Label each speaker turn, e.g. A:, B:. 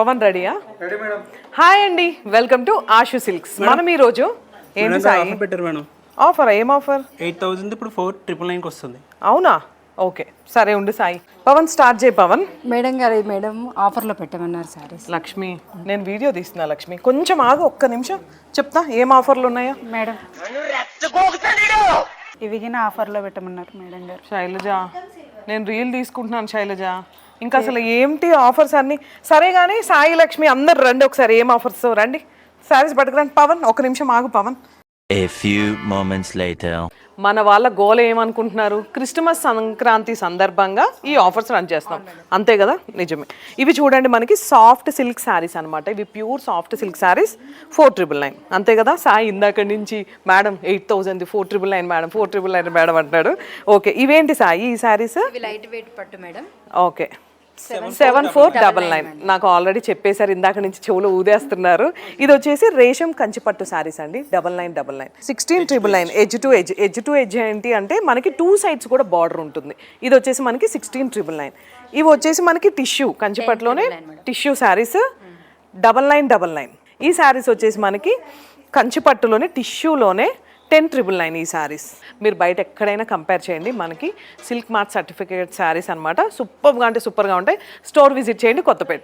A: పవన్ రెడీయా? హాయ్ అండి, welcome to Ashu silks. మనం ఈరోజు ఏంటి సాయి
B: పెట్టారు మేడం?
A: ఆఫర్ ఏం ఆఫర్?
B: 8,000 ఇప్పుడు 4,999 వస్తుంది.
A: అవునా, ఓకే సరే ఉండు సాయి. పవన్ స్టార్ట్ చేయి పవన్.
C: మేడం గారు మేడం ఆఫర్లో పెట్టమన్నారు సారీస్.
A: లక్ష్మి నేను వీడియో తీస్తున్నా, లక్ష్మి కొంచెం ఆగు, ఒక్క నిమిషం చెప్తా ఏం ఆఫర్లు ఉన్నాయో.
C: మేడం ఇవి ఆఫర్లో పెట్టమన్నారు మేడం గారు.
A: శైలజ నేను రీల్ తీసుకుంటున్నాను శైలజ, ఇంకా అసలు ఏంటి ఆఫర్స్ అన్ని సరే కానీ సాయి లక్ష్మి అందరు రండి ఒకసారి, ఏం ఆఫర్స్ రండి, శారీస్ పట్టుకురండి. పవన్ ఒక నిమిషం ఆగు Pawan.
D: A few moments later.
A: మన వాళ్ళ గోల ఏమనుకుంటున్నారు, క్రిస్టమస్ సంక్రాంతి సందర్భంగా ఈ ఆఫర్స్ రన్ చేస్తాం అంతే కదా, నిజమే. ఇవి చూడండి మనకి సాఫ్ట్ సిల్క్ శారీస్ అనమాట, ఇవి ప్యూర్ సాఫ్ట్ సిల్క్ శారీస్ 4,999 అంతే కదా. సాయి ఇందాక నుంచి మేడం 8,000 4,999 మేడం 4,999 మేడం అంటున్నాడు. ఓకే ఇవేంటి సాయి ఈ శారీస్?
C: లైట్ వెయిట్ పట్టు మేడం.
A: ఓకే 7,499 నాకు ఆల్రెడీ చెప్పేశారు, ఇందాక నుంచి చెవులు ఊదేస్తున్నారు. ఇది వచ్చేసి రేషం కంచిపట్టు శారీస్ అండి, 9999 16,999 ఎడ్జ్ టు ఎడ్జ్ ఏంటి అంటే మనకి 2 sides కూడా బార్డర్ ఉంటుంది. ఇది వచ్చేసి మనకి 16,999. ఇవి వచ్చేసి మనకి టిష్యూ కంచిపట్టులోనే టిష్యూ శారీస్ 9999. ఈ శారీస్ వచ్చేసి మనకి కంచిపట్టులోనే టిష్యూలోనే 10,999 ఈ శారీస్. మీరు బయట ఎక్కడైనా కంపేర్ చేయండి, మనకి సిల్క్ మార్ట్ సర్టిఫికేట్ శారీస్ అనమాట. సూపర్గా అంటే సూపర్గా ఉంటాయి. స్టోర్ విజిట్ చేయండి కొత్తపేట.